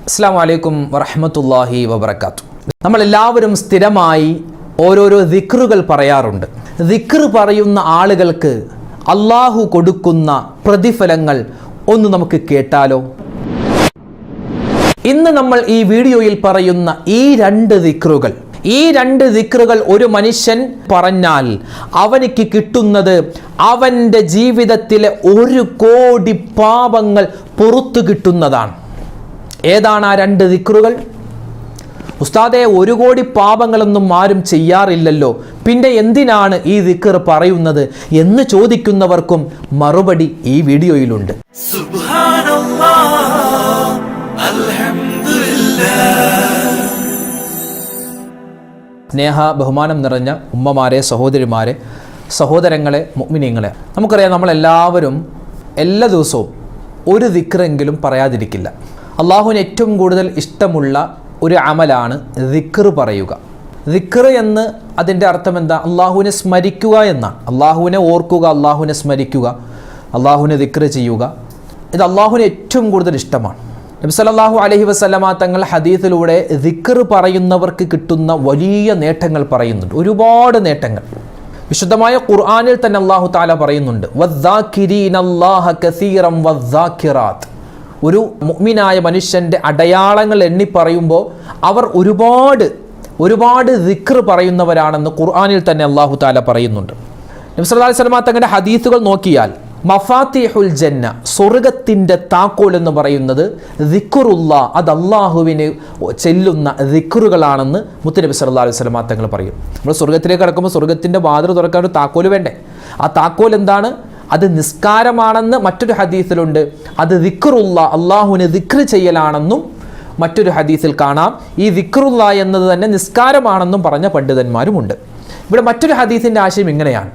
അസ്സലാമു അലൈക്കും വറഹ്മത്തുള്ളാഹി വബറകാതുഹു. നമ്മളെല്ലാവരും സ്ഥിരമായി ഓരോരോ ദിക്റുകൾ പറയാറുണ്ട്. ദിക്ർ പറയുന്ന ആളുകൾക്ക് അള്ളാഹു കൊടുക്കുന്ന പ്രതിഫലങ്ങൾ ഒന്ന് നമുക്ക് കേട്ടാലോ? ഇന്ന് നമ്മൾ ഈ വീഡിയോയിൽ പറയുന്ന ഈ രണ്ട് ദിക്റുകൾ ഒരു മനുഷ്യൻ പറഞ്ഞാൽ അവനിക്ക് കിട്ടുന്നത് അവൻ്റെ ജീവിതത്തിലെ 1 കോടി പാപങ്ങൾ പുറത്തു കിട്ടുന്നതാണ്. ഏതാണ് ആ രണ്ട് ദിക്റുകൾ? ഉസ്താദേ, 1 കോടി പാപങ്ങളൊന്നും ആരും ചെയ്യാറില്ലല്ലോ, പിന്നെ എന്തിനാണ് ഈ ദിക്ർ പറയുന്നത് എന്ന് ചോദിക്കുന്നവർക്കും മറുപടി ഈ വീഡിയോയിലുണ്ട്. സ്നേഹ ബഹുമാനം നിറഞ്ഞ ഉമ്മമാരെ, സഹോദരിമാരെ, സഹോദരങ്ങളെ, മുഅ്മിനീങ്ങളെ, നമുക്കറിയാം നമ്മളെല്ലാവരും എല്ലാ ദിവസവും ഒരു ദിക്റെങ്കിലും പറയാതിരിക്കില്ല. അള്ളാഹുവിന് ഏറ്റവും കൂടുതൽ ഇഷ്ടമുള്ള ഒരു അമലാണ് ദിക്ർ പറയുക. ദിക്ർ എന്ന് അതിൻ്റെ അർത്ഥം എന്താ? അള്ളാഹുവിനെ സ്മരിക്കുക എന്നാണ്. അള്ളാഹുവിനെ ഓർക്കുക, അള്ളാഹുവിനെ സ്മരിക്കുക, അള്ളാഹുവിനെ ദിക്ർ ചെയ്യുക. ഇത് അള്ളാഹുവിന് ഏറ്റവും കൂടുതൽ ഇഷ്ടമാണ്. നബി സല്ലല്ലാഹു അലൈഹി വസല്ലമ തങ്ങൾ ഹദീസിലൂടെ ദിക്ർ പറയുന്നവർക്ക് കിട്ടുന്ന വലിയ നേട്ടങ്ങൾ പറയുന്നുണ്ട്, ഒരുപാട് നേട്ടങ്ങൾ. വിശുദ്ധമായ ഖുർആനിൽ തന്നെ അല്ലാഹു തആല പറയുന്നുണ്ട്, വദ്ദാകിരീനല്ലാഹ കസീറൻ വദ്ദാകിറാത്ത്. ഒരു മുഅ്മിനായ മനുഷ്യൻ്റെ അടയാളങ്ങൾ എണ്ണി പറയുമ്പോൾ അവർ ഒരുപാട് ദിക്ർ പറയുന്നവരാണെന്ന് ഖുർആനിൽ തന്നെ അല്ലാഹു തആല പറയുന്നുണ്ട്. നബി സല്ലല്ലാഹു അലൈഹി വസല്ലമ തങ്ങളുടെ ഹദീസുകൾ നോക്കിയാൽ മഫാത്തിഹുൽ ജന്ന, സ്വർഗത്തിൻ്റെ താക്കോൽ എന്ന് പറയുന്നത് ദിക്റുല്ലാ, അത് അള്ളാഹുവിന് ചെല്ലുന്ന ദിക്റുകളാണെന്ന് മുത്തുനബി സല്ലല്ലാഹു അലൈഹി വസല്ലമ തങ്ങൾ പറയും. നമ്മൾ സ്വർഗത്തിലേക്ക് കടക്കുമ്പോൾ സ്വർഗത്തിൻ്റെ വാതിൽ തുറക്കാൻ ഒരു താക്കോൽ വേണ്ടേ? ആ താക്കോൽ എന്താണ്? അത് നിസ്കാരമാണെന്ന് മറ്റൊരു ഹദീസിലുണ്ട്. അത് ദിക്റുല്ലാ, അള്ളാഹുവിനെ ദിക്ർ ചെയ്യലാണെന്നും മറ്റൊരു ഹദീസിൽ കാണാം. ഈ ദിക്റുല്ലാ എന്നത് തന്നെ നിസ്കാരമാണെന്നും പറഞ്ഞ പണ്ഡിതന്മാരുമുണ്ട്. ഇവിടെ മറ്റൊരു ഹദീസിൻ്റെ ആശയം ഇങ്ങനെയാണ്: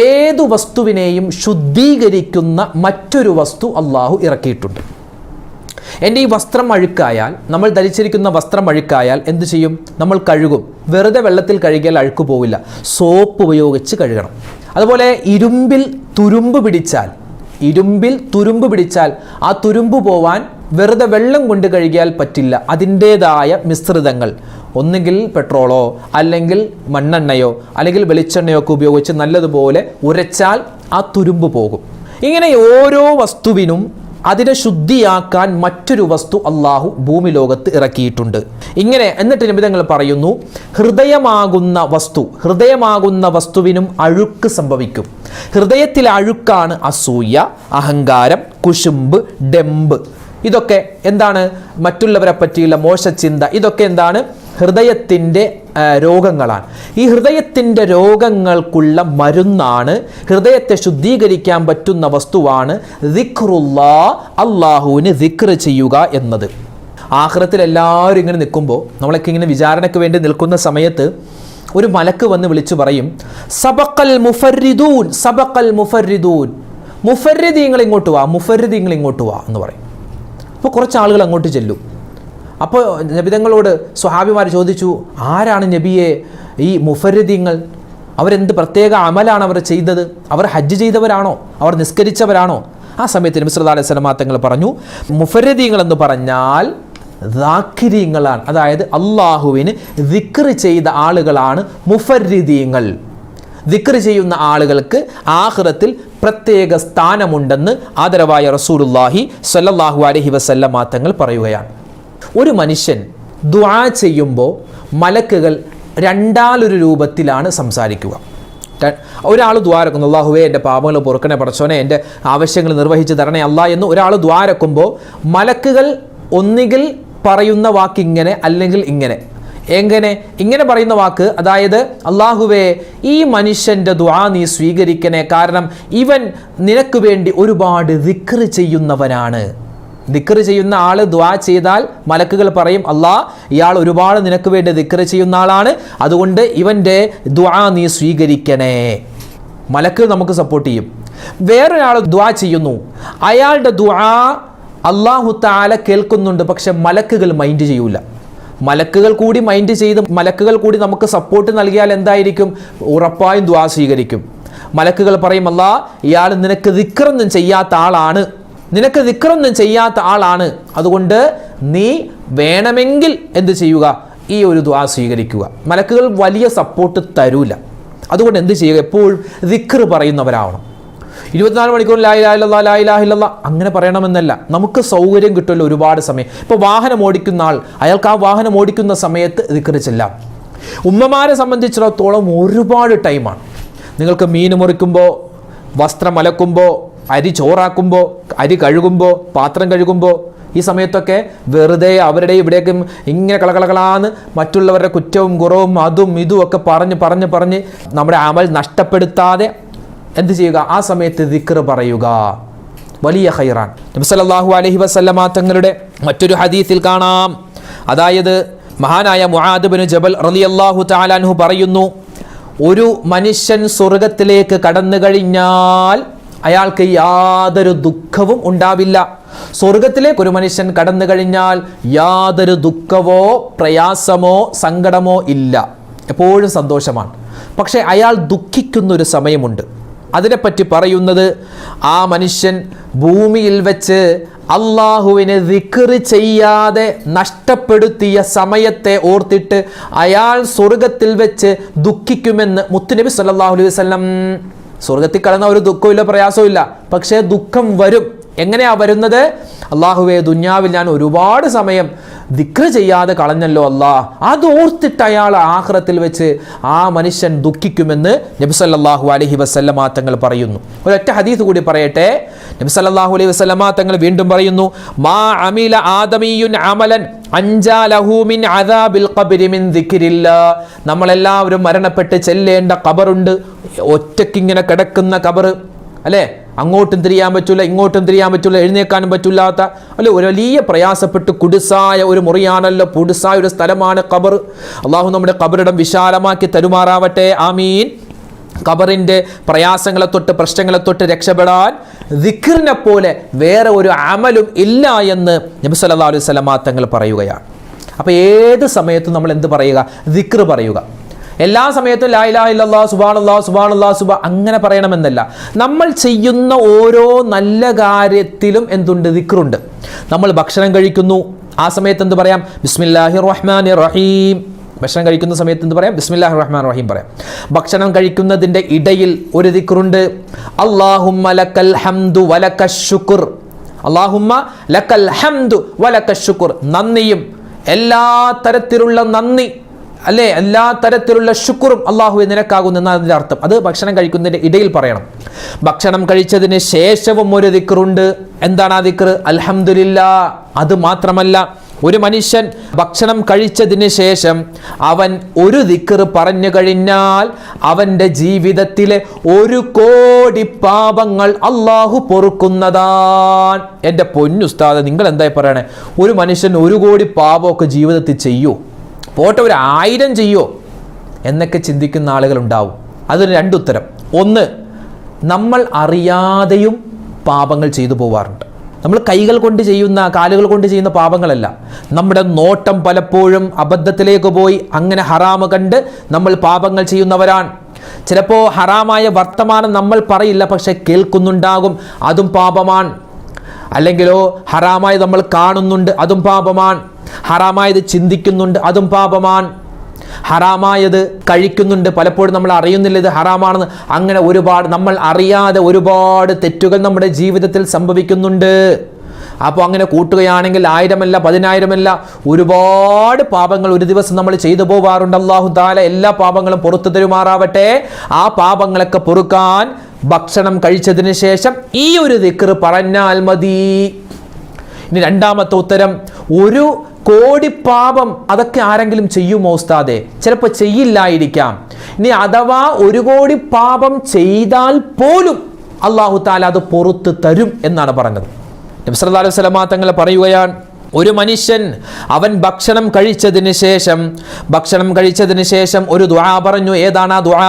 ഏതു വസ്തുവിനെയും ശുദ്ധീകരിക്കുന്ന മറ്റൊരു വസ്തു അള്ളാഹു ഇറക്കിയിട്ടുണ്ട്. എൻ്റെ ഈ വസ്ത്രം അഴുക്കായാൽ, നമ്മൾ ധരിച്ചിരിക്കുന്ന വസ്ത്രം അഴുക്കായാൽ എന്ത് ചെയ്യും? നമ്മൾ കഴുകും. വെറുതെ വെള്ളത്തിൽ കഴുകിയാൽ അഴുക്ക് പോവില്ല, സോപ്പ് ഉപയോഗിച്ച് കഴുകണം. അതുപോലെ ഇരുമ്പിൽ തുരുമ്പ് പിടിച്ചാൽ ആ തുരുമ്പ് പോവാൻ വെറുതെ വെള്ളം കൊണ്ട് കഴുകിയാൽ പറ്റില്ല. അതിൻ്റേതായ മിശ്രിതങ്ങൾ, ഒന്നുകിൽ പെട്രോളോ അല്ലെങ്കിൽ മണ്ണെണ്ണയോ അല്ലെങ്കിൽ വെളിച്ചെണ്ണയോ ഒക്കെ ഉപയോഗിച്ച് നല്ലതുപോലെ ഉരച്ചാൽ ആ തുരുമ്പ് പോകും. ഇങ്ങനെ ഓരോ വസ്തുവിനും അതിനെ ശുദ്ധിയാക്കാൻ മറ്റൊരു വസ്തു അള്ളാഹു ഭൂമി ലോകത്ത് ഇറക്കിയിട്ടുണ്ട്. ഇങ്ങനെ എന്നിട്ട് നബി തങ്ങൾ പറയുന്നു, ഹൃദയമാകുന്ന വസ്തുവിനും അഴുക്ക് സംഭവിക്കും. ഹൃദയത്തിലെ അഴുക്കാണ് അസൂയ, അഹങ്കാരം, കുശുമ്പ്, ഡെമ്പ്. ഇതൊക്കെ എന്താണ്? മറ്റുള്ളവരെ പറ്റിയുള്ള മോശച്ചിന്ത. ഇതൊക്കെ എന്താണ്? ഹൃദയത്തിൻ്റെ രോഗങ്ങളാണ്. ഈ ഹൃദയത്തിൻ്റെ രോഗങ്ങൾക്കുള്ള മരുന്നാണ്, ഹൃദയത്തെ ശുദ്ധീകരിക്കാൻ പറ്റുന്ന വസ്തുവാണ് ദിക്റുല്ലാ, അള്ളാഹുവിന് ദിക്ർ ചെയ്യുക എന്നത്. ആഖിറത്തിൽ എല്ലാവരും ഇങ്ങനെ നിൽക്കുമ്പോൾ, നമ്മളൊക്കെ ഇങ്ങനെ വിചാരണയ്ക്ക് വേണ്ടി നിൽക്കുന്ന സമയത്ത് ഒരു മലക്ക് വന്ന് വിളിച്ചു പറയും, സബഖൽ മുഫർരിദൂൻ, സബഖൽ മുഫർരിദൂൻ, മുഫർരിദീങ്ങൾ ഇങ്ങോട്ട് വാ എന്ന് പറയും. അപ്പോൾ കുറച്ച് ആളുകൾ അങ്ങോട്ട് ചെല്ലും. അപ്പോൾ നബിതങ്ങളോട് സ്വഹാബിമാർ ചോദിച്ചു, ആരാണ് നബിയെ ഈ മുഫർരിദീങ്ങൾ? അവരെന്ത് പ്രത്യേക അമലാണ് അവർ ചെയ്തത്? അവർ ഹജ്ജ് ചെയ്തവരാണോ? അവർ നിസ്കരിച്ചവരാണോ? ആ സമയത്ത് നബി സല്ലല്ലാഹു അലൈഹി വസല്ലം തങ്ങൾ പറഞ്ഞു, മുഫർരിദീങ്ങൾ എന്ന് പറഞ്ഞാൽ ദാക്കിരീങ്ങളാണ്, അതായത് അള്ളാഹുവിന് ദിക്ർ ചെയ്ത ആളുകളാണ് മുഫർരിദീങ്ങൾ. ദിക്ർ ചെയ്യുന്ന ആളുകൾക്ക് ആഖിറത്തിൽ പ്രത്യേക സ്ഥാനമുണ്ടെന്ന് ആദരവായ റസൂലുള്ളാഹി സ്വല്ലല്ലാഹു അലൈഹി വസല്ലം തങ്ങൾ പറയുകയാണ്. ഒരു മനുഷ്യൻ ദുആ ചെയ്യുമ്പോൾ മലക്കുകൾ രണ്ടാലൊരു രൂപത്തിലാണ് സംസാരിക്കുക. ഒരാൾ ദ്വാരക്കുന്നു, അല്ലാഹുവേ എൻ്റെ പാപങ്ങൾ പൊറുക്കണേ പടച്ചോനെ, എൻ്റെ ആവശ്യങ്ങൾ നിർവഹിച്ച് തരണേ അല്ലാ എന്ന് ഒരാൾ ദ്വാരക്കുമ്പോൾ മലക്കുകൾ ഒന്നുകിൽ പറയുന്ന വാക്ക് ഇങ്ങനെ, അല്ലെങ്കിൽ ഇങ്ങനെ. ഇങ്ങനെ പറയുന്ന വാക്ക്, അതായത് അല്ലാഹുവേ ഈ മനുഷ്യൻ്റെ ദുആ നീ സ്വീകരിക്കണേ, കാരണം ഇവൻ നിനക്ക് വേണ്ടി ഒരുപാട് ദിക്ർ ചെയ്യുന്നവനാണ്. ദിക്ർ ചെയ്യുന്ന ആൾ ദുആ ചെയ്താൽ മലക്കുകൾ പറയും, അല്ലാ ഇയാൾ ഒരുപാട് നിനക്ക് വേണ്ടി ദിക്ർ ചെയ്യുന്ന ആളാണ്, അതുകൊണ്ട് ഇവൻ്റെ ദുആ നീ സ്വീകരിക്കണേ. മലക്കുകൾ നമുക്ക് സപ്പോർട്ട് ചെയ്യും. വേറൊരാൾ ദുആ ചെയ്യുന്നു, അയാളുടെ ദുആ അല്ലാഹു തആല കേൾക്കുന്നുണ്ട്, പക്ഷെ മലക്കുകൾ മൈൻഡ് ചെയ്യൂല. മലക്കുകൾ കൂടി മൈൻഡ് ചെയ്ത് മലക്കുകൾ കൂടി നമുക്ക് സപ്പോർട്ട് നൽകിയാൽ എന്തായിരിക്കും? ഉറപ്പായും ദുആ സ്വീകരിക്കും. മലക്കുകൾ പറയും, അല്ലാ ഇയാൾ നിനക്ക് ദിക്റൊന്നും ചെയ്യാത്ത ആളാണ്, നിനക്ക് ദിക്റൊന്നും ചെയ്യാത്ത ആളാണ്, അതുകൊണ്ട് നീ വേണമെങ്കിൽ എന്ത് ചെയ്യുക, ഈ ഒരു ദുആ സ്വീകരിക്കുക. മലക്കുകൾ വലിയ സപ്പോർട്ട് തരൂല. അതുകൊണ്ട് എന്ത് ചെയ്യുക, എപ്പോഴും ദിക്ർ പറയുന്നവരാവണം. 24 മണിക്കൂർ ലാ ഇലാഹ ഇല്ലല്ലാഹ് ലാ ഇലാഹ ഇല്ലല്ലാഹ് അങ്ങനെ പറയണമെന്നല്ല. നമുക്ക് സൗകര്യം കിട്ടുമല്ലോ ഒരുപാട് സമയം. ഇപ്പോൾ വാഹനം ഓടിക്കുന്ന ആൾ, അയാൾക്ക് ആ വാഹനം ഓടിക്കുന്ന സമയത്ത് ദിക്ർ ചെല്ലാം. ഉമ്മമാരെ സംബന്ധിച്ചിടത്തോളം ഒരുപാട് ടൈമാണ്. നിങ്ങൾക്ക് മീൻ മുറിക്കുമ്പോൾ, വസ്ത്രം അലക്കുമ്പോൾ, അരി ചോറാക്കുമ്പോൾ, അരി കഴുകുമ്പോൾ, പാത്രം കഴുകുമ്പോൾ, ഈ സമയത്തൊക്കെ വെറുതെ അവരുടെ ഇവിടേക്കും ഇങ്ങനെ കളകളകളാന്ന് മറ്റുള്ളവരുടെ കുറ്റവും കുറവും അതും ഇതും ഒക്കെ പറഞ്ഞ് നമ്മുടെ അമൽ നഷ്ടപ്പെടുത്താതെ എന്ത് ചെയ്യുക, ആ സമയത്ത് ദിക്ർ പറയുക. വലിയ ഖൈറാൻ. നബി സല്ലല്ലാഹു അലൈഹി വസല്ലമ തങ്ങളുടെ മറ്റൊരു ഹദീസിൽ കാണാം, അതായത് മഹാനായ മുആദ് ബിൻ ജബൽ റളിയല്ലാഹു തആല അൻഹു പറയുന്നു, ഒരു മനുഷ്യൻ സ്വർഗത്തിലേക്ക് കടന്നു കഴിഞ്ഞാൽ അയാൾക്ക് യാതൊരു ദുഃഖവും ഉണ്ടാവില്ല. സ്വർഗത്തിലേക്ക് ഒരു മനുഷ്യൻ കടന്നു കഴിഞ്ഞാൽ യാതൊരു ദുഃഖമോ പ്രയാസമോ സങ്കടമോ ഇല്ല, എപ്പോഴും സന്തോഷമാണ്. പക്ഷെ അയാൾ ദുഃഖിക്കുന്നൊരു സമയമുണ്ട്. അതിനെപ്പറ്റി പറയുന്നത്, ആ മനുഷ്യൻ ഭൂമിയിൽ വെച്ച് അള്ളാഹുവിനെ ദിക്ർ ചെയ്യാതെ നഷ്ടപ്പെടുത്തിയ സമയത്തെ ഓർത്തിട്ട് അയാൾ സ്വർഗത്തിൽ വെച്ച് ദുഃഖിക്കുമെന്ന് മുത്തുനബി സല്ലല്ലാഹു അലൈഹി വസല്ലം. സ്വർഗത്തിൽ കടന്ന ഒരു ദുഃഖമില്ല, പ്രയാസമില്ല, പക്ഷേ ദുഃഖം വരും. എങ്ങനെയാ വരുന്നത്? അള്ളാഹുവേ, ദുന്യാവിൽ ഞാൻ ഒരുപാട് സമയം ദിക്ർ ചെയ്യാതെ കളഞ്ഞല്ലോ അല്ലാ, അത് ഓർത്തിട്ട് അയാൾ ആഖിറത്തിൽ വെച്ച് ആ മനുഷ്യൻ ദുഃഖിക്കുമെന്ന് നബി സല്ലല്ലാഹു അലൈഹി വസല്ലമ തങ്ങൾ പറയുന്നു. ഒരൊറ്റ ഹദീസ് കൂടി പറയട്ടെ. നബി സല്ലല്ലാഹു അലൈഹി വസല്ലമ തങ്ങൾ വീണ്ടും പറയുന്നു, മാ അമില ആദമിയുൻ അമലൻ അൻജാ ലഹു മിൻ അദാബിൽ ഖബ്രി മിൻ ദിക്രില്ലാ. നമ്മളെല്ലാവരും മരണപ്പെട്ട് ചെല്ലേണ്ട ഖബറുണ്ട്, ഒറ്റക്കിങ്ങനെ കിടക്കുന്ന ഖബർ അല്ലേ, അങ്ങോട്ടും തിരിയാൻ പറ്റൂല, ഇങ്ങോട്ടും തിരിയാൻ പറ്റൂല, എഴുന്നേക്കാനും പറ്റൂലാത്ത അല്ലെ, ഒരു വലിയ പ്രയാസപ്പെട്ട് കുടുസായ ഒരു മുറിയാണല്ലോ, കുടുസായ ഒരു സ്ഥലമാണ് ഖബർ. അള്ളാഹു നമ്മുടെ ഖബറിടം വിശാലമാക്കി തരുമാറാവട്ടെ, ആമീൻ. ഖബറിൻ്റെ പ്രയാസങ്ങളെ തൊട്ട് പ്രശ്നങ്ങളെ തൊട്ട് രക്ഷപ്പെടാൻ ദിക്റിനെ പോലെ വേറെ ഒരു അമലും ഇല്ല എന്ന് നബി സല്ലല്ലാഹു അലൈഹി വസല്ലം തങ്ങൾ പറയുകയാണ്. അപ്പോൾ ഏത് സമയത്തും നമ്മൾ എന്ത് പറയുക, ദിക്ർ പറയുക. എല്ലാ സമയത്തും ലാ ഇലാഹ ഇല്ലല്ലാഹ് സുബ്ഹാനല്ലാഹ് സുബ്ഹാനല്ലാഹ് അങ്ങനെ പറയണമെന്നല്ല. നമ്മൾ ചെയ്യുന്ന ഓരോ നല്ല കാര്യത്തിലും എന്തുണ്ട്, ദിക്റുണ്ട്. നമ്മൾ ഭക്ഷണം കഴിക്കുന്നു, ആ സമയത്ത് എന്ത് പറയാം, ബിസ്മില്ലാഹിർ റഹ്മാനിർ റഹീം. ഭക്ഷണം കഴിക്കുന്ന സമയത്ത് എന്ത് പറയാം, ബിസ്മില്ലാഹിർ റഹ്മാനിർ റഹീം പറയാം. ഭക്ഷണം കഴിക്കുന്നതിൻ്റെ ഇടയിൽ ഒരു ദിക്റുണ്ട്, അല്ലാഹുമ്മ ലക്കൽ ഹംദു വലക്കശ് ശുക്ർ. അല്ലാഹുമ്മ ലക്കൽ ഹംദു വലക്കശ് ശുക്ർ. നന്ദിയും എല്ലാ തരത്തിലുള്ള നന്ദി അല്ലേ, എല്ലാ തരത്തിലുള്ള ശുക്റും അള്ളാഹുവെ നിനക്കാകുന്നു എന്നാണ് അതിൻ്റെ അർത്ഥം. അത് ഭക്ഷണം കഴിക്കുന്നതിൻ്റെ ഇടയിൽ പറയണം. ഭക്ഷണം കഴിച്ചതിന് ശേഷവും ഒരു ദിക്റുണ്ട്. എന്താണ് ആ ദിക്ർ? അൽഹംദുലില്ലാഹ്. അത് മാത്രമല്ല, ഒരു മനുഷ്യൻ ഭക്ഷണം കഴിച്ചതിന് ശേഷം അവൻ ഒരു ദിക്ർ പറഞ്ഞു കഴിഞ്ഞാൽ അവൻ്റെ ജീവിതത്തിലെ 1 കോടി പാപങ്ങൾ അള്ളാഹു പൊറുക്കുന്നതാണ്. എൻ്റെ പൊന്നുസ്താദ്, നിങ്ങൾ എന്തായി പറയണേ, ഒരു മനുഷ്യൻ 1 കോടി പാപമൊക്കെ ജീവിതത്തിൽ ചെയ്യൂ, പോട്ടെ 1000 ചെയ്യോ എന്നൊക്കെ ചിന്തിക്കുന്ന ആളുകളുണ്ടാവും. അതിന് 2 ഉത്തരം. ഒന്ന്, നമ്മൾ അറിയാതെയും പാപങ്ങൾ ചെയ്തു പോവാറുണ്ട്. നമ്മൾ കൈകൾ കൊണ്ട് ചെയ്യുന്ന, കാലുകൾ കൊണ്ട് ചെയ്യുന്ന പാപങ്ങളല്ല, നമ്മുടെ നോട്ടം പലപ്പോഴും അബദ്ധത്തിലേക്ക് പോയി അങ്ങനെ ഹറാമ് കണ്ട് നമ്മൾ പാപങ്ങൾ ചെയ്യുന്നവരാണ്. ചിലപ്പോൾ ഹറാമായ വർത്തമാനം നമ്മൾ പറയില്ല, പക്ഷെ കേൾക്കുന്നുണ്ടാകും, അതും പാപമാണ്. അല്ലെങ്കിലോ ഹറാമായി നമ്മൾ കാണുന്നുണ്ട്, അതും പാപമാണ്. ഹറാമായത് ചിന്തിക്കുന്നുണ്ട്, അതും പാപമാണ്. ഹറാമായത് കഴിക്കുന്നുണ്ട്, പലപ്പോഴും നമ്മൾ അറിയുന്നില്ല ഇത് ഹറാമാണെന്ന്. അങ്ങനെ ഒരുപാട് നമ്മൾ അറിയാതെ ഒരുപാട് തെറ്റുകൾ നമ്മുടെ ജീവിതത്തിൽ സംഭവിക്കുന്നുണ്ട്. അപ്പോൾ അങ്ങനെ കൂട്ടുകയാണെങ്കിൽ 1000 10,000 ഒരുപാട് പാപങ്ങൾ ഒരു ദിവസം നമ്മൾ ചെയ്തു പോവാറുണ്ട്. അല്ലാഹു തആല എല്ലാ പാപങ്ങളും പുറത്തു തരുമാറാവട്ടെ. ആ പാപങ്ങളൊക്കെ പൊറുക്കാൻ ഭക്ഷണം കഴിച്ചതിന് ശേഷം ഈ ഒരു ദിക്ർ പറഞ്ഞാൽ മതി. ഇനി 2ാമത്തെ ഉത്തരം, 1 കോടി പാപം അതൊക്കെ ആരെങ്കിലും ചെയ്യുമോ ഉസ്താദേ? ചിലപ്പോൾ ചെയ്യില്ലായിരിക്കാം. ഇനി അഥവാ 1 കോടി പാപം ചെയ്താൽ പോലും അല്ലാഹു തആല അത് പുറത്തു തരും എന്നാണ് പറഞ്ഞത്. നബി സല്ലല്ലാഹു അലൈഹി വസല്ലം തങ്ങൾ പറയുകയാണ്, ഒരു മനുഷ്യൻ അവൻ ഭക്ഷണം കഴിച്ചതിന് ശേഷം ഒരു ദുആ പറഞ്ഞു. ഏതാണ് ആ ദുആ?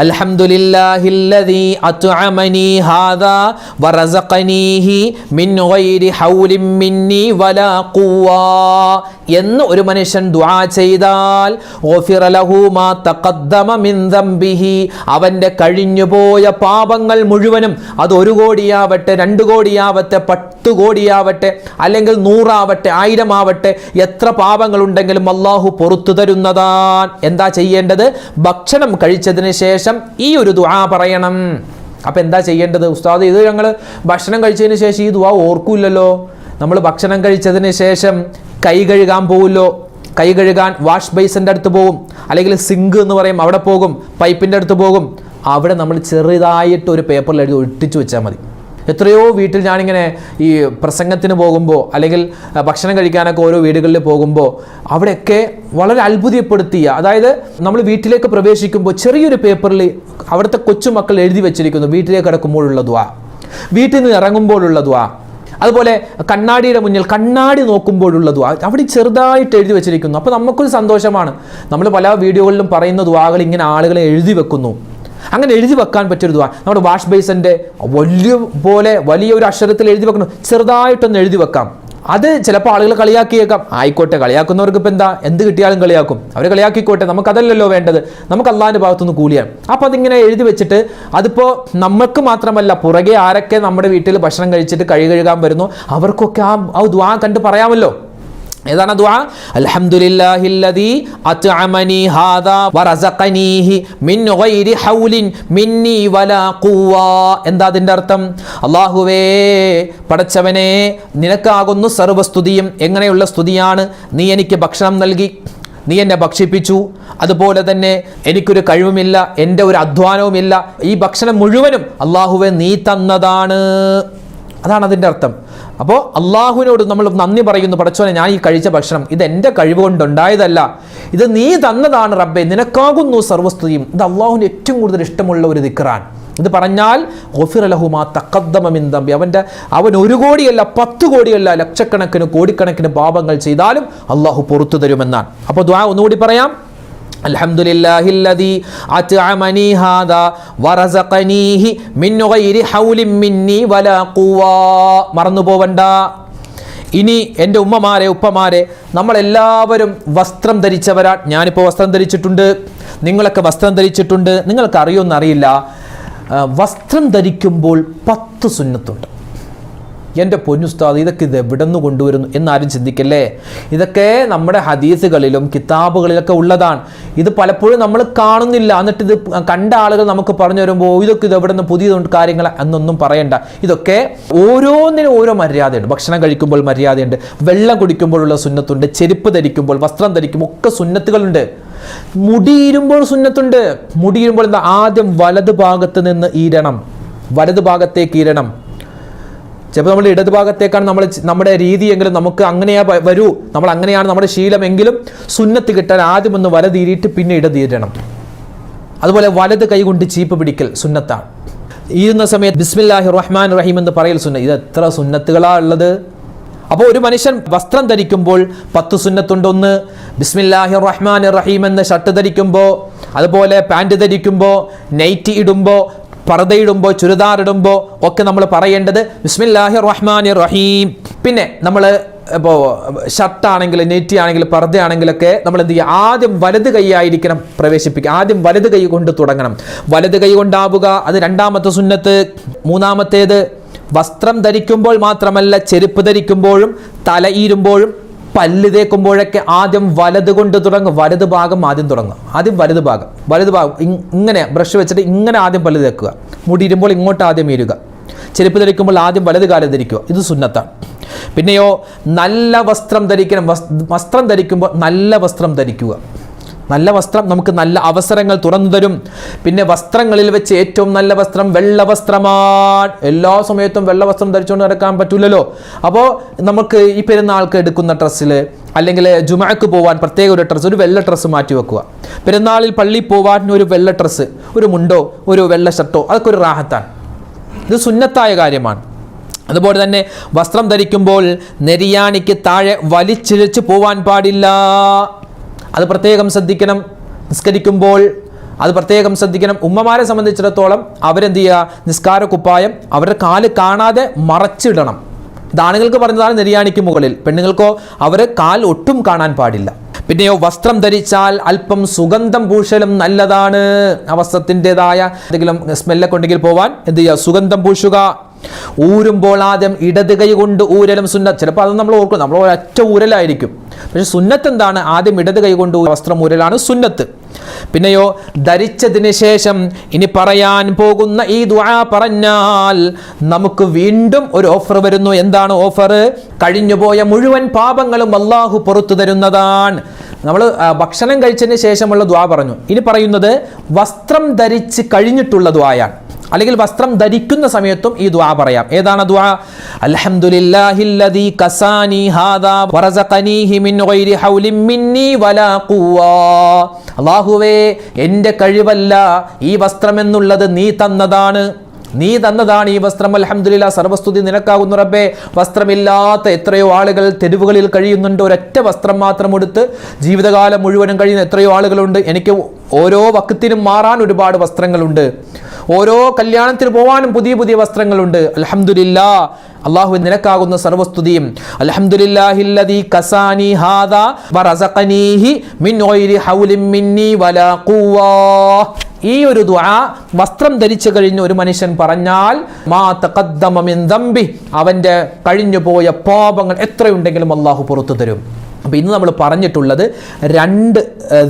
അൽഹംദുലില്ലാഹില്ലദീ അത്അമനി ഹാദാ വറസഖനീഹി മിൻ ഗൈരി ഹൗലിൻ മിന്നി വലാ ഖുവ്വാ എന്ന് ഒരു മനുഷ്യൻ ദുആ ചെയ്താൽ ഗുഫിറ ലഹു മാ തഖദ്ദമ മിൻ ദംബിഹി, അവൻ്റെ കഴിഞ്ഞുപോയ പാപങ്ങൾ മുഴുവനും, അത് 1 കോടിയാവട്ടെ 2 കോടിയാവട്ടെ 10 കോടിയാവട്ടെ അല്ലെങ്കിൽ 100 ആവട്ടെ 1000 ആവട്ടെ, എത്ര പാപങ്ങളുണ്ടെങ്കിലും അള്ളാഹു പുറത്തു തരുന്നതാണ്. എന്താ ചെയ്യേണ്ടത്? ഭക്ഷണം കഴിച്ചതിന് ശേഷം ഈ ഒരു ദുആ പറയണം. അപ്പം എന്താ ചെയ്യേണ്ടത്? ഉസ്താദ്, ഇത് ഞങ്ങൾ ഭക്ഷണം കഴിച്ചതിന് ശേഷം ഈ ദുആ ഓർക്കൂല്ലല്ലോ. നമ്മൾ ഭക്ഷണം കഴിച്ചതിന് ശേഷം കൈ കഴുകാൻ പോകുമല്ലോ. കൈ കഴുകാൻ വാഷ് ബേസിൻ്റെ അടുത്ത് പോകും, അല്ലെങ്കിൽ സിങ്ക് എന്ന് പറയും, അവിടെ പോകും, പൈപ്പിൻ്റെ അടുത്ത് പോകും. അവിടെ നമ്മൾ ചെറുതായിട്ട് ഒരു പേപ്പറിൽ എഴുതി ഒട്ടിച്ചു വെച്ചാൽ മതി. എത്രയോ വീട്ടിൽ ഞാനിങ്ങനെ ഈ പ്രസംഗത്തിന് പോകുമ്പോൾ അല്ലെങ്കിൽ ഭക്ഷണം കഴിക്കാനൊക്കെ ഓരോ വീടുകളിൽ പോകുമ്പോൾ അവിടെയൊക്കെ വളരെ അത്ഭുതപ്പെടുത്തിയ, അതായത് നമ്മൾ വീട്ടിലേക്ക് പ്രവേശിക്കുമ്പോൾ ചെറിയൊരു പേപ്പറിൽ അവിടുത്തെ കൊച്ചുമക്കൾ എഴുതി വെച്ചിരിക്കുന്നു വീട്ടിലേക്ക് കിടക്കുമ്പോഴുള്ള ദുആ, വീട്ടിൽ നിന്ന് ഇറങ്ങുമ്പോഴുള്ള ദുആ, അതുപോലെ കണ്ണാടിയുടെ മുന്നിൽ കണ്ണാടി നോക്കുമ്പോഴുള്ള ദുആ അവിടെ ചെറുതായിട്ട് എഴുതി വെച്ചിരിക്കുന്നു. അപ്പോൾ നമുക്കൊരു സന്തോഷമാണ്. നമ്മൾ പല വീഡിയോകളിലും പറയുന്ന ദുആകൾ ഇങ്ങനെ ആളുകളെ എഴുതി വെക്കുന്നു. അങ്ങനെ എഴുതി വെക്കാൻ പറ്റിയൊരു ദുആ നമ്മുടെ വാഷ് ബേസിൻ്റെ വലിയ ഒരു അക്ഷരത്തിൽ എഴുതി വെക്കണം. ചെറുതായിട്ടൊന്ന് എഴുതി വെക്കാം. അത് ചിലപ്പോൾ ആളുകൾ കളിയാക്കിയേക്കാം. ആയിക്കോട്ടെ, കളിയാക്കുന്നവർക്ക് ഇപ്പം എന്താ, എന്ത് കിട്ടിയാലും കളിയാക്കും. അവർ കളിയാക്കിക്കോട്ടെ, നമുക്കതല്ലല്ലോ വേണ്ടത്. നമുക്ക് അള്ളാഹിൻ്റെ ഭാഗത്തുനിന്ന് കൂലിയാണ്. അപ്പോൾ അതിങ്ങനെ എഴുതി വെച്ചിട്ട് അതിപ്പോൾ നമുക്ക് മാത്രമല്ല, പുറകെ ആരൊക്കെ നമ്മുടെ വീട്ടിൽ ഭക്ഷണം കഴിച്ചിട്ട് കഴുകാൻ വരുന്നു അവർക്കൊക്കെ ആ ദുആ കണ്ട് പറയാമല്ലോ. ഏതാണ് ദുആ? അൽഹംദുലില്ലാഹില്ലദീ അത്അമനി ഹാദാ വറസഖനീഹി മിൻ ഗൈരി ഹൗലിൻ മിന്നി വലാ ഖുവ്വാ. എന്താ അതിൻ്റെ അർത്ഥം? അല്ലാഹുവേ, പടച്ചവനെ, നിനക്കാകുന്നു സർവ്വസ്തുതിയും. എങ്ങനെയുള്ള സ്തുതിയാണ്? നീ എനിക്ക് ഭക്ഷണം നൽകി, നീ എന്നെ ഭക്ഷിപ്പിച്ചു, അതുപോലെ തന്നെ എനിക്കൊരു കഴിവുമില്ല, എൻ്റെ ഒരു അധ്വാനവുമില്ല, ഈ ഭക്ഷണം മുഴുവനും അല്ലാഹുവേ നീ തന്നതാണ്. അതാണ് അതിൻ്റെ അർത്ഥം. അപ്പോൾ അള്ളാഹുവിനോട് നമ്മൾ നന്ദി പറയുന്നു. പടച്ചോനെ, ഞാൻ ഈ കഴിച്ച ഭക്ഷണം ഇത് എൻ്റെ കഴിവ് കൊണ്ടുണ്ടായതല്ല, ഇത് നീ തന്നതാണ് റബ്ബേ, നിനക്കാകുന്നു സർവ്വസ്തുതിയും. ഇത് അള്ളാഹുവിന് ഏറ്റവും കൂടുതൽ ഇഷ്ടമുള്ള ഒരു ദിക്റാണ്. ഇത് പറഞ്ഞാൽ ഗുഫിറ ലഹു മാ തഖദ്ദമ മിൻ ദംബി, അവൻ 1 കോടിയല്ല 10 കോടിയല്ല ലക്ഷക്കണക്കിന് കോടിക്കണക്കിന് പാപങ്ങൾ ചെയ്താലും അള്ളാഹു പുറത്തു തരുമെന്നാണ്. അപ്പോൾ ദുആ ഒന്നുകൂടി പറയാം. അൽഹംദുലില്ലാഹില്ലദീ അത്അമനി ഹാദാ വറസഖനീഹി മിൻ ഗൈരി ഹൗലിൻ മിന്നി വലാ ഖുവ്വാ. മറന്നു പോവണ്ട. ഇനി എൻ്റെ ഉമ്മമാരെ, ഉപ്പമാരെ, നമ്മളെല്ലാവരും വസ്ത്രം ധരിച്ചവരാ. ഞാനിപ്പോൾ വസ്ത്രം ധരിച്ചിട്ടുണ്ട്, നിങ്ങളൊക്കെ വസ്ത്രം ധരിച്ചിട്ടുണ്ട്. നിങ്ങൾക്ക് അറിയുമെന്നറിയില്ല, വസ്ത്രം ധരിക്കുമ്പോൾ 10 സുന്നത്തുണ്ട്. എൻ്റെ പൊന്നുസ്താദ്, ഇതൊക്കെ ഇത് എവിടെ നിന്ന് കൊണ്ടുവരുന്നു എന്നാരും ചിന്തിക്കല്ലേ. ഇതൊക്കെ നമ്മുടെ ഹദീസുകളിലും കിതാബുകളിലൊക്കെ ഉള്ളതാണ്. ഇത് പലപ്പോഴും നമ്മൾ കാണുന്നില്ല. എന്നിട്ട് ഇത് കണ്ട ആളുകൾ നമുക്ക് പറഞ്ഞു വരുമ്പോൾ ഇതൊക്കെ ഇത് എവിടെ നിന്ന് പുതിയതുണ്ട് കാര്യങ്ങൾ എന്നൊന്നും പറയണ്ട. ഇതൊക്കെ ഓരോന്നിനും ഓരോ മര്യാദയുണ്ട്. ഭക്ഷണം കഴിക്കുമ്പോൾ മര്യാദയുണ്ട്, വെള്ളം കുടിക്കുമ്പോഴുള്ള സുന്നത്തുണ്ട്, ചെരുപ്പ് ധരിക്കുമ്പോൾ, വസ്ത്രം ധരിക്കുമ്പോൾ ഒക്കെ സുന്നത്തുകളുണ്ട്. മുടിയിരുമ്പോൾ സുന്നത്തുണ്ട്. മുടിയിരുമ്പോൾ എന്താ? ആദ്യം വലത് ഭാഗത്ത് നിന്ന് ഈരണം, വലത് ഭാഗത്തേക്ക് ഈരണം. ചിലപ്പോൾ നമ്മൾ ഇടത് ഭാഗത്തേക്കാണ് നമ്മുടെ രീതിയെങ്കിലും നമുക്ക് അങ്ങനെയാ വരൂ, നമ്മൾ അങ്ങനെയാണ് നമ്മുടെ ശീലമെങ്കിലും സുന്നത്ത് കിട്ടാൻ ആദ്യം ഒന്ന് വലതീരിയിട്ട് പിന്നെ ഇടതീരണം. അതുപോലെ വലത് കൈ കൊണ്ട് ചീപ്പ് പിടിക്കൽ സുന്നത്താണ്. ഈരുന്ന സമയത്ത് ബിസ്മില്ലാഹിർ റഹ്മാനിർ റഹീം എന്ന് പറയൽ സുന്നത്ത്. ഇത് എത്ര സുന്നത്തുകളാണ് ഉള്ളത്. അപ്പോൾ ഒരു മനുഷ്യൻ വസ്ത്രം ധരിക്കുമ്പോൾ 10 സുന്നത്തുണ്ട്. ഒന്ന്, ബിസ്മില്ലാഹിർ റഹ്മാനിർ റഹീം എന്ന ഷർട്ട് ധരിക്കുമ്പോൾ, അതുപോലെ പാൻറ് ധരിക്കുമ്പോൾ, നൈറ്റി ഇടുമ്പോൾ, പർദ്ദയിടുമ്പോൾ, ചുരിദാറിടുമ്പോൾ ഒക്കെ നമ്മൾ പറയേണ്ടത് ബിസ്മില്ലാഹിർ റഹ്മാനിർ റഹീം. പിന്നെ നമ്മൾ ഇപ്പോൾ ഷർട്ടാണെങ്കിൽ, നെറ്റി ആണെങ്കിൽ, പർദ്ദയാണെങ്കിലൊക്കെ നമ്മൾ എന്ത് ചെയ്യുക? ആദ്യം വലത് കൈ ആയിരിക്കണം പ്രവേശിപ്പിക്കുക. ആദ്യം വലത് കൈ കൊണ്ട് തുടങ്ങണം. വലത് കൈ കൊണ്ടാവുക, അത് 2ാമത്തെ സുന്നത്ത്. 3ാമത്തേത്, വസ്ത്രം ധരിക്കുമ്പോൾ മാത്രമല്ല, ചെരുപ്പ് ധരിക്കുമ്പോഴും, തലയീരുമ്പോഴും, പല്ല് തേക്കുമ്പോഴൊക്കെ ആദ്യം വലത് കൊണ്ട് തുടങ്ങും. വലത് ഭാഗം ആദ്യം തുടങ്ങും. ആദ്യം വലത് ഭാഗം ഇങ്ങനെ ബ്രഷ് വെച്ചിട്ട് ഇങ്ങനെ ആദ്യം പല്ല് തേക്കുക. മുടിയിരുമ്പോൾ ഇങ്ങോട്ട് ആദ്യം ഈരുക. ചെരുപ്പ് ധരിക്കുമ്പോൾ ആദ്യം വലത് കാലം ധരിക്കുക. ഇത് സുന്നത്താണ്. പിന്നെയോ, നല്ല വസ്ത്രം ധരിക്കണം. വസ്ത്രം ധരിക്കുമ്പോൾ നല്ല വസ്ത്രം ധരിക്കുക. നല്ല വസ്ത്രം നമുക്ക് നല്ല അവസരങ്ങൾ തുറന്നു തരും. പിന്നെ വസ്ത്രങ്ങളിൽ വെച്ച് ഏറ്റവും നല്ല വസ്ത്രം വെള്ള വസ്ത്രമാണ്. എല്ലാ സമയത്തും വെള്ള വസ്ത്രം ധരിച്ചുകൊണ്ട് നടക്കാൻ പറ്റൂലല്ലോ. അപ്പോൾ നമുക്ക് ഈ പെരുന്നാൾക്ക് എടുക്കുന്ന ഡ്രസ്സിൽ, അല്ലെങ്കിൽ ജുമഅക്ക് പോവാൻ പ്രത്യേക ഒരു ഡ്രസ്സ്, ഒരു വെള്ള ഡ്രസ്സ് മാറ്റി വെക്കുക. പെരുന്നാളിൽ പള്ളിയിൽ പോവാൻ ഒരു വെള്ള ഡ്രസ്സ്, ഒരു മുണ്ടോ ഒരു വെള്ള ഷർട്ടോ, അതൊക്കെ ഒരു റാഹത്താണ്. ഇത് സുന്നത്തായ കാര്യമാണ്. അതുപോലെ തന്നെ വസ്ത്രം ധരിക്കുമ്പോൾ നെരിയാണിക്ക് താഴെ വലിച്ചിഴച്ച് പോവാൻ പാടില്ല. അത് പ്രത്യേകം ശ്രദ്ധിക്കണം. നിസ്കരിക്കുമ്പോൾ അത് പ്രത്യേകം ശ്രദ്ധിക്കണം. ഉമ്മമാരെ സംബന്ധിച്ചിടത്തോളം അവരെന്ത് ചെയ്യുക, നിസ്കാര കുപ്പായം അവരുടെ കാല് കാണാതെ മറച്ചിടണം. ഇത് ആണുങ്ങൾക്ക് പറഞ്ഞതാണ് നെരിയാണിക്ക് മുകളിൽ. പെണ്ണുങ്ങൾക്കോ അവർ കാൽ ഒട്ടും കാണാൻ പാടില്ല. പിന്നെയോ വസ്ത്രം ധരിച്ചാൽ അല്പം സുഗന്ധം പൂശലും നല്ലതാണ്. ആ വസ്ത്രത്തിൻ്റെതായ എന്തെങ്കിലും സ്മെല്ലൊക്കെ ഉണ്ടെങ്കിൽ പോവാൻ എന്ത് ചെയ്യുക, സുഗന്ധം പൂശുക. ഊരുമ്പോൾ ആദ്യം ഇടത് കൈ കൊണ്ട് ഊരലും സുന്നത്ത്. ചിലപ്പോൾ അത് നമ്മൾ ഓർക്കും, നമ്മൾ ഒരൊറ്റ ഊരലായിരിക്കും. പക്ഷെ സുന്നത്ത് എന്താണ്? ആദ്യം ഇടത് കൈ കൊണ്ട് വസ്ത്രം ഊരലാണ് സുന്നത്ത്. പിന്നെയോ ധരിച്ചതിന് ശേഷം ഇനി പറയാൻ പോകുന്ന ഈ ദുആ പറഞ്ഞാൽ നമുക്ക് വീണ്ടും ഒരു ഓഫർ വരുന്നു. എന്താണ് ഓഫർ? കഴിഞ്ഞുപോയ മുഴുവൻ പാപങ്ങളും അല്ലാഹു പുറത്തു തരുന്നതാണ്. നമ്മൾ ഭക്ഷണം കഴിച്ചതിന് ശേഷമുള്ള ദുആ പറഞ്ഞു. ഇനി പറയുന്നത് വസ്ത്രം ധരിച്ച് കഴിഞ്ഞിട്ടുള്ള ദുആയാണ്. അല്ലെങ്കിൽ വസ്ത്രം ധരിക്കുന്ന സമയത്തും ഈ ദുആ പറയാം. ഏതാണ് ദുആ? അൽഹംദുലില്ലാഹില്ലദീ കസാനി ഹാദാ വറസഖനീഹി മിൻ ഗൈരി ഹൗലിൻ മിന്നി വലാ ഖുവ്വ. അല്ലാഹുവേ, എൻ്റെ കഴിവല്ല ഈ വസ്ത്രം എന്നുള്ളത് നീ തന്നതാണ്. നീ തന്നതാണ് ഈ വസ്ത്രം. അൽഹംദുലില്ലാഹ്, സർവസ്തുതി നിനക്കാകുന്നു റബ്ബേ. വസ്ത്രമില്ലാത്ത എത്രയോ ആളുകൾ തെരുവുകളിൽ കഴിയുന്നുണ്ട്. ഒരൊറ്റ വസ്ത്രം മാത്രം എടുത്ത് ജീവിതകാലം മുഴുവനും കഴിയുന്ന എത്രയോ ആളുകളുണ്ട്. എനിക്ക് ഓരോ വക്തിനും മാറാൻ ഒരുപാട് വസ്ത്രങ്ങളുണ്ട്. ഓരോ കല്യാണത്തിന് പോകാനും പുതിയ പുതിയ വസ്ത്രങ്ങളുണ്ട്. അൽഹംദുലില്ലാഹ്, അല്ലാഹു നിനക്കാകുന്ന സർവസ്തുതിയും. അൽഹംദുലില്ലാഹില്ലദീ കസാനി ഹാദാ വറസഖനീഹി മിൻ ഗൈരി ഹൗലിൻ മിന്നി വലാ ഖുവ്വ. ഈ ഒരു ദുആ വസ്ത്രം ധരിച്ചു കഴിഞ്ഞ് ഒരു മനുഷ്യൻ പറഞ്ഞാൽ മാ തഖദ്ദമ മിൻ ദംബി, അവൻ്റെ കഴിഞ്ഞുപോയ പാപങ്ങൾ എത്രയുണ്ടെങ്കിലും അല്ലാഹു പുറത്തു തരും. അപ്പോൾ ഇന്ന് നമ്മൾ പറഞ്ഞിട്ടുള്ളത് 2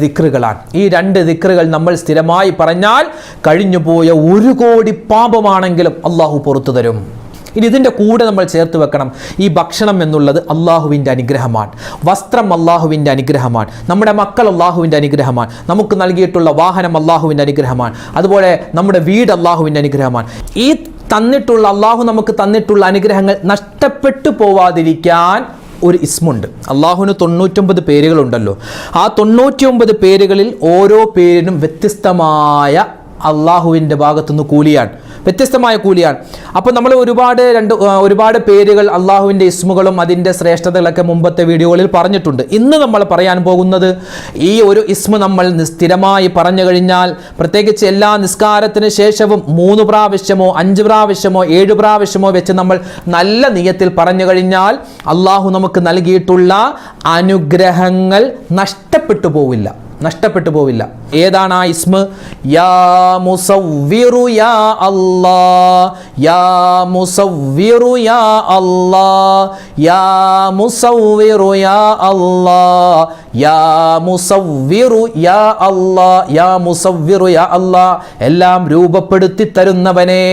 ദിക്റുകളാണ്. ഈ 2 ദിക്റുകൾ നമ്മൾ സ്ഥിരമായി പറഞ്ഞാൽ കഴിഞ്ഞുപോയ 1 കോടി പാപമാണെങ്കിലും അല്ലാഹു പുറത്തു തരും. ഇനി ഇതിൻ്റെ കൂടെ നമ്മൾ ചേർത്ത് വെക്കണം, ഈ ഭക്ഷണം എന്നുള്ളത് അള്ളാഹുവിൻ്റെ അനുഗ്രഹമാണ്. വസ്ത്രം അള്ളാഹുവിൻ്റെ അനുഗ്രഹമാണ്. നമ്മുടെ മക്കൾ അള്ളാഹുവിൻ്റെ അനുഗ്രഹമാണ്. നമുക്ക് നൽകിയിട്ടുള്ള വാഹനം അള്ളാഹുവിൻ്റെ അനുഗ്രഹമാണ്. അതുപോലെ നമ്മുടെ വീട് അള്ളാഹുവിൻ്റെ അനുഗ്രഹമാണ്. ഈ തന്നിട്ടുള്ള അള്ളാഹു നമുക്ക് തന്നിട്ടുള്ള അനുഗ്രഹങ്ങൾ നഷ്ടപ്പെട്ടു പോവാതിരിക്കാൻ ഒരു ഇസ്മുണ്ട്. അള്ളാഹുവിന് 99 പേരുകളുണ്ടല്ലോ. ആ 99 പേരുകളിൽ ഓരോ പേരിനും വ്യത്യസ്തമായ അള്ളാഹുവിൻ്റെ ഭാഗത്തുനിന്ന് കൂലിയാണ്, വ്യത്യസ്തമായ കൂലിയാണ്. അപ്പോൾ നമ്മൾ ഒരുപാട് പേരുകൾ അള്ളാഹുവിൻ്റെ ഇസ്മുകളും അതിൻ്റെ ശ്രേഷ്ഠതകളൊക്കെ മുമ്പത്തെ വീഡിയോകളിൽ പറഞ്ഞിട്ടുണ്ട്. ഇന്ന് നമ്മൾ പറയാൻ പോകുന്നത് ഈ ഒരു ഇസ്മ നമ്മൾ സ്ഥിരമായി പറഞ്ഞു കഴിഞ്ഞാൽ, പ്രത്യേകിച്ച് എല്ലാ നിസ്കാരത്തിന് ശേഷവും 3 പ്രാവശ്യമോ 5 പ്രാവശ്യമോ 7 പ്രാവശ്യമോ വെച്ച് നമ്മൾ നല്ല നിയത്തിൽ പറഞ്ഞു കഴിഞ്ഞാൽ അള്ളാഹു നമുക്ക് നൽകിയിട്ടുള്ള അനുഗ്രഹങ്ങൾ നഷ്ടപ്പെട്ടു പോവില്ല. ഏതാണ് ആ ഇസ്മ? യാ മുസവ്വിറു യാ അല്ലാഹ്, യാ മുസവ്വിറു യാ അല്ലാഹ്, യാ മുസവ്വിറു യാ അല്ലാഹ്, യാ മുസവ്വിറു യാ അല്ലാഹ്, യാ മുസവ്വിറു യാ അല്ലാഹ്. എല്ലാം രൂപപ്പെടുത്തി തരുന്നവനെ,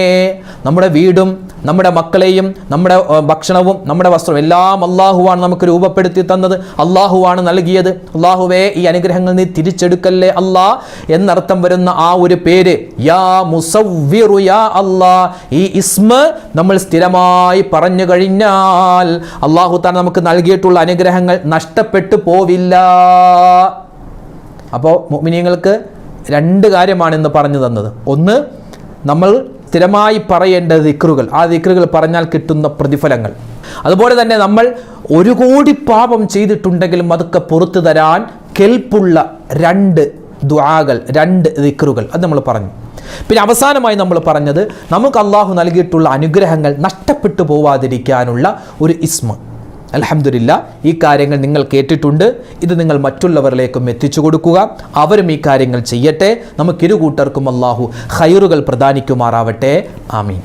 നമ്മുടെ വീടും നമ്മുടെ മക്കളെയും നമ്മുടെ ഭക്ഷണവും നമ്മുടെ വസ്ത്രവും എല്ലാം അള്ളാഹുവാണ് നമുക്ക് രൂപപ്പെടുത്തി തന്നത്, അള്ളാഹുവാണ് നൽകിയത്. അള്ളാഹുവേ, ഈ അനുഗ്രഹങ്ങൾ നീ തിരിച്ചെടുക്കല്ലേ അല്ലാ എന്നർത്ഥം വരുന്ന ആ ഒരു പേര് യാ മുസവ്വിറു യാ അല്ലാ, ഈ ഇസ്മ നമ്മൾ സ്ഥിരമായി പറഞ്ഞു കഴിഞ്ഞാൽ അള്ളാഹു താൻ നമുക്ക് നൽകിയിട്ടുള്ള അനുഗ്രഹങ്ങൾ നഷ്ടപ്പെട്ടു പോവില്ല. അപ്പോൾ മുഅ്മിനീങ്ങൾക്ക് 2 കാര്യമാണ് ഇന്ന് പറഞ്ഞു തന്നത്. ഒന്ന്, നമ്മൾ സ്ഥിരമായി പറയേണ്ട ദിക്റുകൾ, ആ ദിക്റുകൾ പറഞ്ഞാൽ കിട്ടുന്ന പ്രതിഫലങ്ങൾ. അതുപോലെ തന്നെ നമ്മൾ 1 കോടി പാപം ചെയ്തിട്ടുണ്ടെങ്കിലും അതൊക്കെ പുറത്തു തരാൻ കെൽപ്പുള്ള 2 ദുആകൾ, 2 ദിക്റുകൾ, അത് നമ്മൾ പറഞ്ഞു. പിന്നെ അവസാനമായി നമ്മൾ പറഞ്ഞത് നമുക്ക് അള്ളാഹു നൽകിയിട്ടുള്ള അനുഗ്രഹങ്ങൾ നഷ്ടപ്പെട്ടു പോവാതിരിക്കാനുള്ള ഒരു ഇസ്മ. അൽഹംദുലില്ലാഹ്, ഈ കാര്യങ്ങൾ നിങ്ങൾ കേട്ടിട്ടുണ്ട്. ഇത് നിങ്ങൾ മറ്റുള്ളവരിലേക്കും എത്തിച്ചു കൊടുക്കുക. അവരും ഈ കാര്യങ്ങൾ ചെയ്യട്ടെ. നമുക്കിരു കൂട്ടർക്കും അള്ളാഹു ഖൈറുകൾ പ്രദാനിക്കുമാറാവട്ടെ. ആമീൻ.